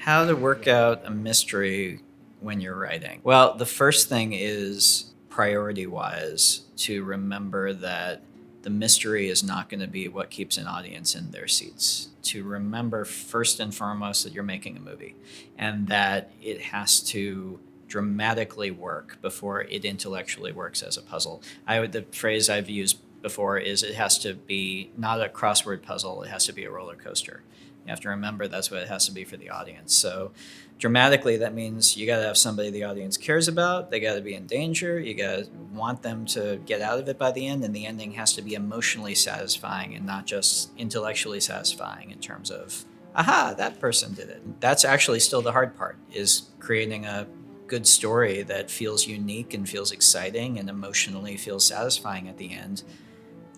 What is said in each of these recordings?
How to work out a mystery when you're writing? Well, the first thing is priority wise to remember that the mystery is not going to be what keeps an audience in their seats. To remember first and foremost that you're making a movie and that it has to dramatically work before it intellectually works as a puzzle. The phrase I've used before is it has to be not a crossword puzzle, it has to be a roller coaster. You have to remember that's what it has to be for the audience. So dramatically, that means you got to have somebody the audience cares about. They got to be in danger. You got to want them to get out of it by the end. And the ending has to be emotionally satisfying and not just intellectually satisfying in terms of, aha, that person did it. That's actually still the hard part, is creating a good story that feels unique and feels exciting and emotionally feels satisfying at the end.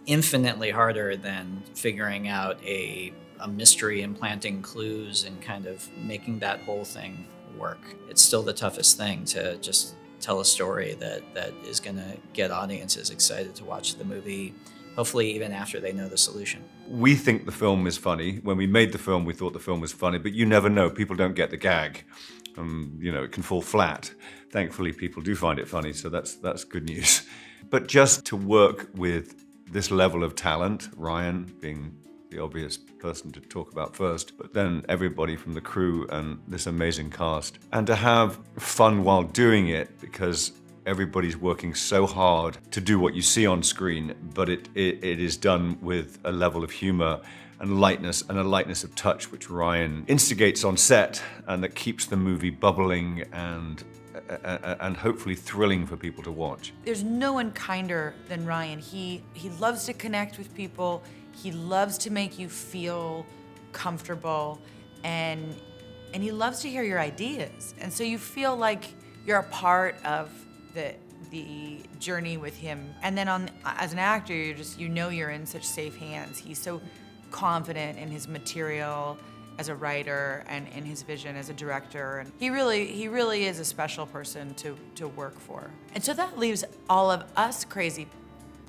Infinitely harder than figuring out a mystery and planting clues and kind of making that whole thing work. It's still the toughest thing to just tell a story that is going to get audiences excited to watch the movie, hopefully even after they know the solution. We think the film is funny. When we made the film, we thought the film was funny, but you never know. People don't get the gag. It can fall flat. Thankfully, people do find it funny, so that's good news. But just to work with this level of talent, Rian being the obvious person to talk about first, but then everybody from the crew and this amazing cast, and to have fun while doing it, because everybody's working so hard to do what you see on screen, but it is done with a level of humor and lightness, and a lightness of touch which Rian instigates on set, and that keeps the movie bubbling and hopefully thrilling for people to watch. There's no one kinder than Rian. He loves to connect with people. He loves to make you feel comfortable, and he loves to hear your ideas. And so you feel like you're a part of the journey with him. And then as an actor, you're in such safe hands. He's so confident in his material as a writer and in his vision as a director. And he really is a special person to work for. And so that leaves all of us crazy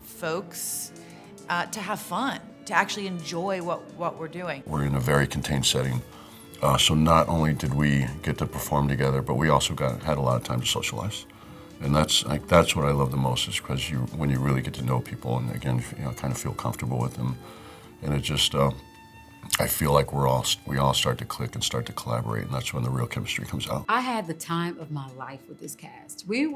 folks to have fun, to actually enjoy what we're doing. We're in a very contained setting. So not only did we get to perform together, but we also had a lot of time to socialize. And that's what I love the most, is because when you really get to know people and again, kind of feel comfortable with them. And it just, I feel like we all start to click and start to collaborate, and that's when the real chemistry comes out. I had the time of my life with this cast. We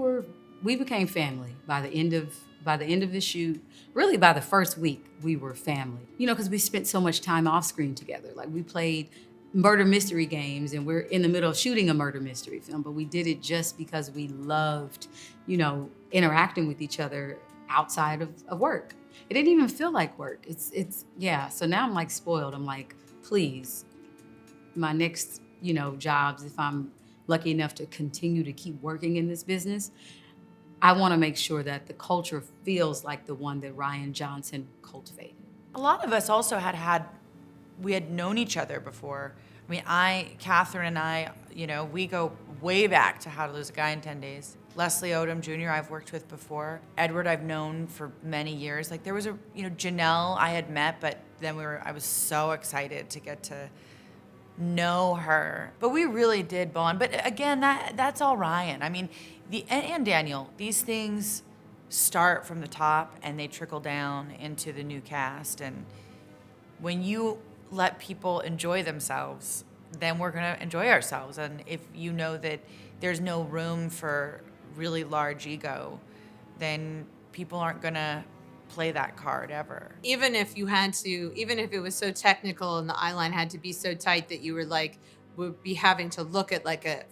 became family by the end of the shoot. Really, by the first week, we were family. Because we spent so much time off screen together. Like, we played murder mystery games, and we're in the middle of shooting a murder mystery film, but we did it just because we loved, interacting with each other outside of work. It didn't even feel like work. Yeah. So now I'm like spoiled. I'm like, please, my next, jobs, if I'm lucky enough to continue to keep working in this business, I want to make sure that the culture feels like the one that Rian Johnson cultivated. A lot of us also we had known each other before. I mean, Catherine and I, we go way back to How to Lose a Guy in 10 Days. Leslie Odom Jr. I've worked with before. Edward I've known for many years. Like, there was Janelle I had met, but then I was so excited to get to know her. But we really did bond. But again, that's all Rian. I mean, and Daniel, these things start from the top and they trickle down into the new cast. And when you let people enjoy themselves, then we're gonna enjoy ourselves. And if you know that there's no room for really large ego, then people aren't gonna play that card ever. Even if it was so technical and the eye line had to be so tight that you would be having to look at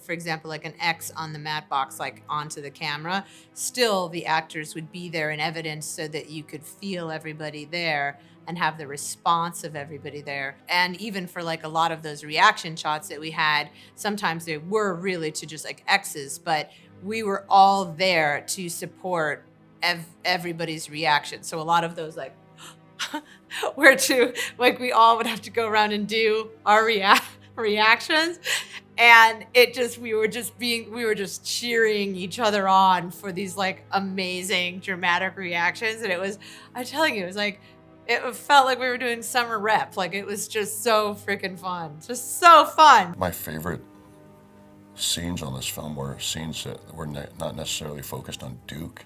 for example, like an X on the matte box, like onto the camera, still the actors would be there in evidence so that you could feel everybody there and have the response of everybody there. And even for like a lot of those reaction shots that we had, sometimes they were really to just like X's, but we were all there to support everybody's reaction. So a lot of those we all would have to go around and do our reactions. And we were just cheering each other on for these like amazing dramatic reactions. And I'm telling you, it felt like we were doing summer rep. Like, it was just so freaking fun. Just so fun. My favorite scenes on this film were scenes that were not necessarily focused on Duke.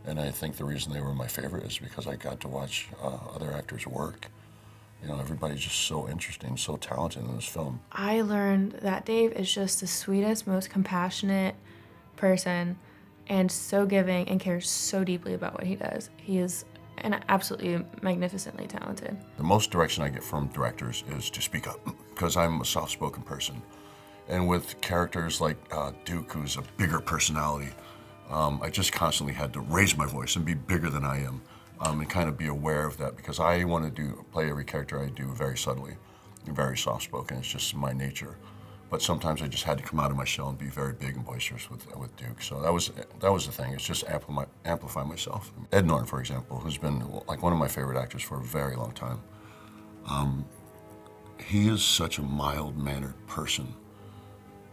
And I think the reason they were my favorite is because I got to watch other actors work. You know, everybody's just so interesting, so talented in this film. I learned that Dave is just the sweetest, most compassionate person and so giving and cares so deeply about what he does. He is absolutely magnificently talented. The most direction I get from directors is to speak up, because I'm a soft-spoken person. And with characters like Duke, who's a bigger personality, I just constantly had to raise my voice and be bigger than I am, and kind of be aware of that, because I want to play every character I do very subtly and very soft-spoken. It's just my nature. But sometimes I just had to come out of my shell and be very big and boisterous with Duke. So that was the thing. It's just amplify myself. Ed Norton, for example, who's been like one of my favorite actors for a very long time. He is such a mild-mannered person.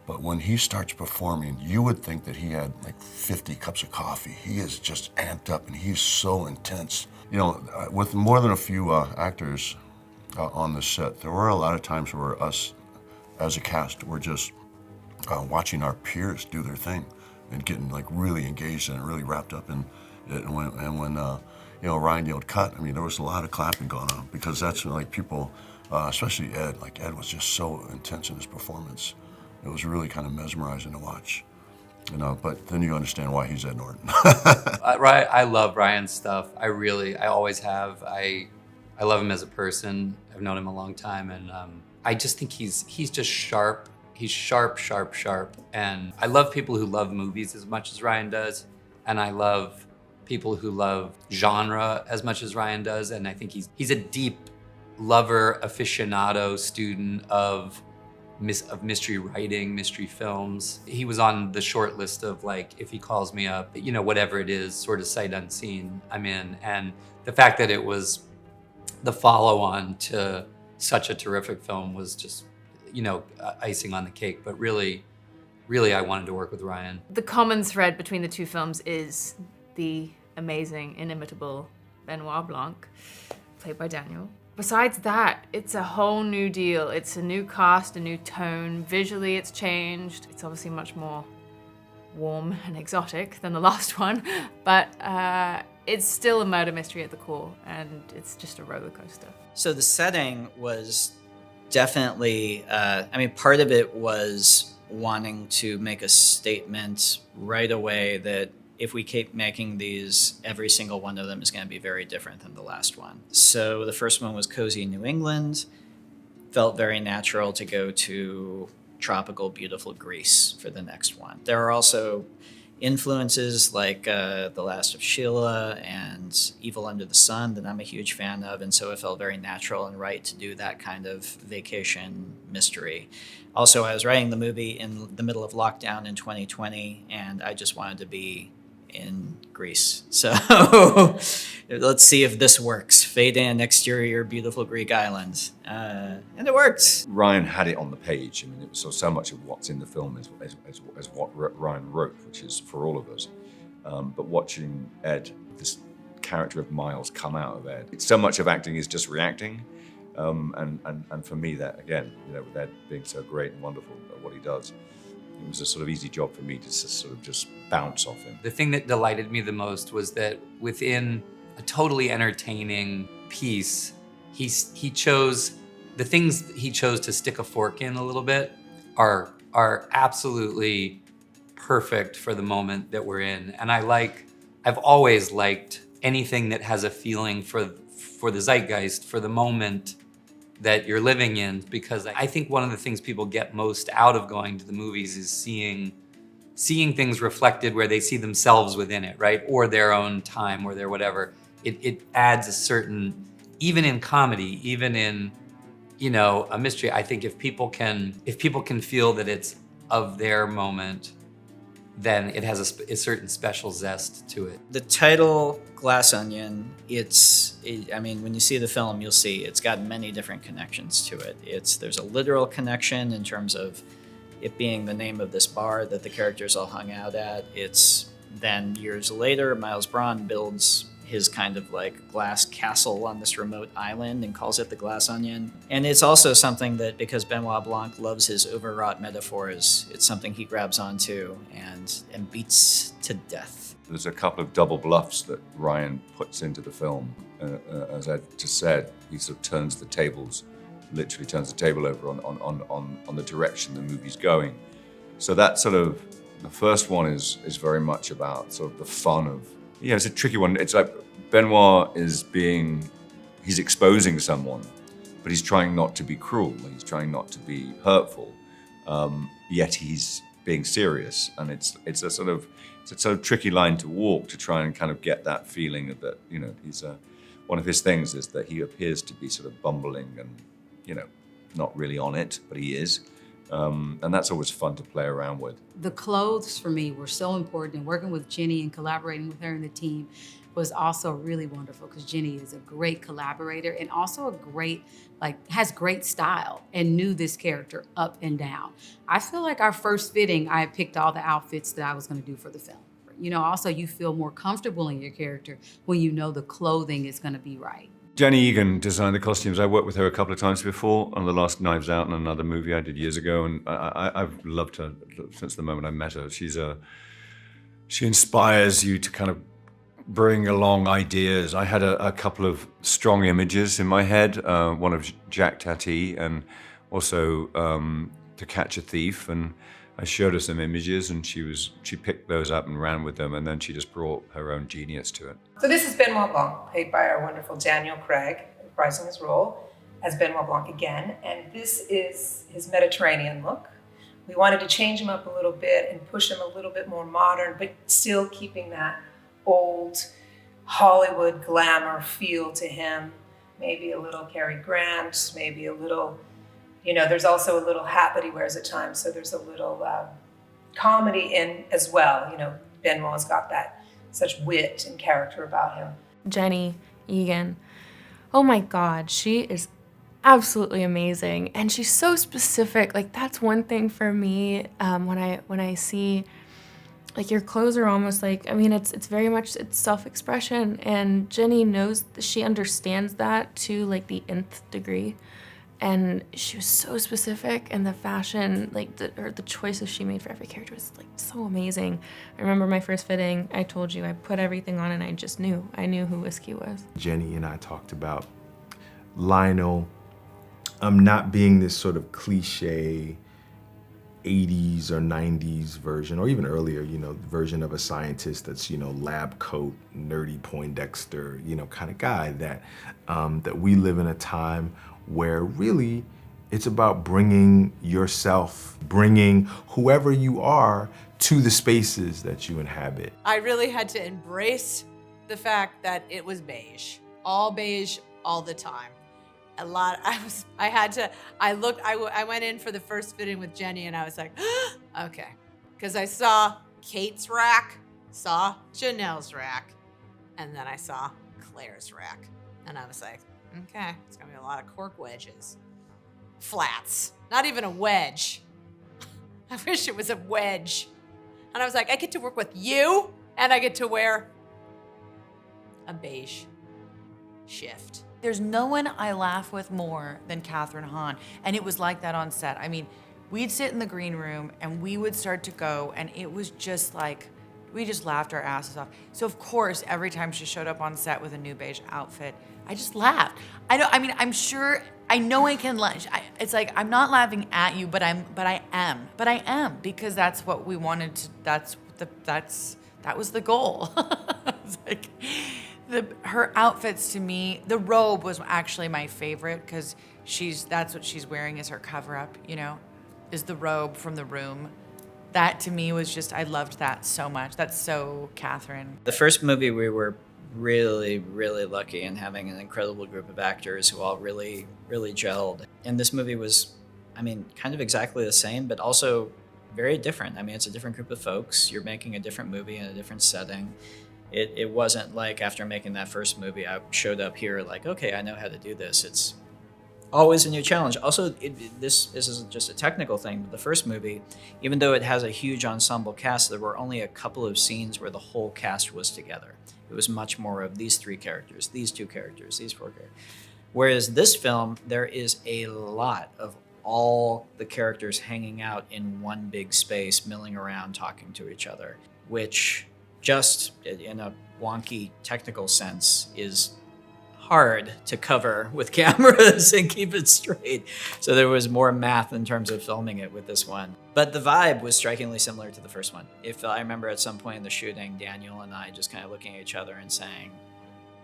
But when he starts performing, you would think that he had like 50 cups of coffee. He is just amped up, and he's so intense. You know, with more than a few actors on the set, there were a lot of times where us, as a cast, we're just watching our peers do their thing and getting like really engaged and really wrapped up in it. And when you know, Ryan yelled cut, I mean, there was a lot of clapping going on, because that's when, like, people, especially Ed, like Ed was just so intense in his performance. It was really kind of mesmerizing to watch, you know, but then you understand why he's Ed Norton. I love Ryan's stuff. I always have. I love him as a person. I've known him a long time, and I just think he's just sharp. He's sharp, sharp, sharp. And I love people who love movies as much as Ryan does. And I love people who love genre as much as Ryan does. And I think he's a deep lover, aficionado, student of mystery writing, mystery films. He was on the short list of, like, if he calls me up, you know, whatever it is, sort of sight unseen, I'm in. And the fact that it was the follow-on to such a terrific film was just, you know, icing on the cake. But really, I wanted to work with Ryan. The common thread between the two films is the amazing, inimitable Benoit Blanc, played by Daniel. Besides that, it's a whole new deal. It's a new cast, a new tone. Visually, it's changed. It's obviously much more warm and exotic than the last one, but it's still a murder mystery at the core, and it's just a roller coaster. So the setting was definitely, part of it was wanting to make a statement right away that if we keep making these, every single one of them is going to be very different than the last one. So the first one was cozy New England. Felt very natural to go to tropical, beautiful Greece for the next one. There are also influences like The Last of Sheila and Evil Under the Sun that I'm a huge fan of, and so it felt very natural and right to do that kind of vacation mystery. Also, I was writing the movie in the middle of lockdown in 2020, and I just wanted to be in Greece. So let's see if this works. Fade in, exterior, beautiful Greek island. And it worked. Ryan had it on the page. I mean, it was so much of what's in the film is what Ryan wrote, which is for all of us. But watching Ed, this character of Miles, come out of Ed, so much of acting is just reacting. And for me, that, again, you know, with Ed being so great and wonderful at what he does, it was a sort of easy job for me to sort of just bounce off him. The thing that delighted me the most was that within a totally entertaining piece, he chose, the things he chose to stick a fork in a little bit are absolutely perfect for the moment that we're in. And I've always liked anything that has a feeling for the zeitgeist, for the moment that you're living in, because I think one of the things people get most out of going to the movies is seeing things reflected where they see themselves within it, right? Or their own time, or their whatever. It adds a certain, even in comedy, even in, you know, a mystery, I think if people can feel that it's of their moment, then it has a certain special zest to it. The title, Glass Onion, when you see the film, you'll see it's got many different connections to it. There's a literal connection in terms of it being the name of this bar that the characters all hung out at. It's then years later, Miles Braun builds his kind of like glass castle on this remote island and calls it the glass onion. And it's also something that, because Benoit Blanc loves his overwrought metaphors, it's something he grabs onto and beats to death. There's a couple of double bluffs that Rian puts into the film. As I just said, he sort of turns the tables, literally turns the table over on the direction the movie's going. So that sort of, the first one is very much about sort of the fun of, it's a tricky one. It's like Benoit he's exposing someone, but he's trying not to be cruel. He's trying not to be hurtful, yet he's being serious. And it's a sort of tricky line to walk, to try and kind of get that feeling of that, he's one of his things is that he appears to be sort of bumbling and, not really on it, but he is. And that's always fun to play around with. The clothes for me were so important, and working with Jenny and collaborating with her and the team was also really wonderful, because Jenny is a great collaborator and also has great style and knew this character up and down. I feel like our first fitting, I picked all the outfits that I was going to do for the film. Also you feel more comfortable in your character when you know the clothing is going to be right. Jenny Egan designed the costumes. I worked with her a couple of times before on the last Knives Out and another movie I did years ago, and I've loved her since the moment I met her. She inspires you to kind of bring along ideas. I had a couple of strong images in my head, one of Jacques Tati and also To Catch a Thief, and I showed her some images and she picked those up and ran with them, and then she just brought her own genius to it. So this is Benoit Blanc, played by our wonderful Daniel Craig, reprising his role as Benoit Blanc again, and this is his Mediterranean look. We wanted to change him up a little bit and push him a little bit more modern, but still keeping that old Hollywood glamour feel to him. Maybe a little Cary Grant, maybe a little, there's also a little hat that he wears at times, so there's a little comedy in as well. Benoit's got that such wit and character about him. Jenny Egan, oh my God, she is absolutely amazing, and she's so specific. Like, that's one thing for me when I see, like, your clothes are almost like, it's very much, it's self-expression, and Jenny knows, she understands that to like the nth degree. And she was so specific, and the fashion, like the choices she made for every character was like so amazing. I remember my first fitting, I told you, I put everything on and I just knew. I knew who Whiskey was. Jenny and I talked about Lionel not being this sort of cliche 80s or 90s version, or even earlier, version of a scientist that's, lab coat, nerdy Poindexter, kind of guy, that we live in a time where really it's about bringing yourself, bringing whoever you are to the spaces that you inhabit. I really had to embrace the fact that it was beige, all the time. I went in for the first fitting with Jenny and I was like, okay. Because I saw Kate's rack, saw Janelle's rack, and then I saw Claire's rack. And I was like, okay, it's gonna be a lot of cork wedges. Flats, not even a wedge. I wish it was a wedge. And I was like, I get to work with you and I get to wear a beige shift. There's no one I laugh with more than Catherine Hahn. And it was like that on set. We'd sit in the green room and we would start to go, and it was just like, we just laughed our asses off. So of course, every time she showed up on set with a new beige outfit, I just laughed. I'm sure, I know I can laugh. It's like, I'm not laughing at you, but I am, because that's what we wanted to, that was the goal. It's like, her outfits to me, the robe was actually my favorite, because that's what she's wearing is her cover up, is the robe from The Room. That to me was just, I loved that so much. That's so Catherine. The first movie, we were really, really lucky in having an incredible group of actors who all really, really gelled. And this movie was, kind of exactly the same, but also very different. It's a different group of folks. You're making a different movie in a different setting. It wasn't like after making that first movie, I showed up here like, okay, I know how to do this. Always a new challenge. Also, this isn't just a technical thing, but the first movie, even though it has a huge ensemble cast, there were only a couple of scenes where the whole cast was together. It was much more of these 3 characters, these 2 characters, these 4 characters. Whereas this film, there is a lot of all the characters hanging out in one big space, milling around, talking to each other, which just in a wonky technical sense is hard to cover with cameras and keep it straight. So there was more math in terms of filming it with this one. But the vibe was strikingly similar to the first one. If I remember at some point in the shooting, Daniel and I just kind of looking at each other and saying,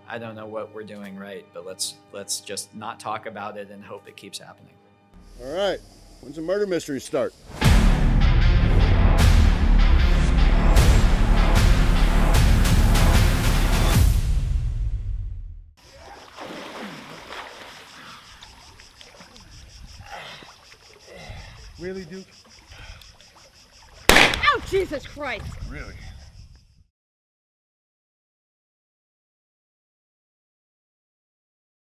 I don't know what we're doing right, but let's just not talk about it and hope it keeps happening. All right, when's the murder mystery start? Really, Duke? Oh, Jesus Christ! Really?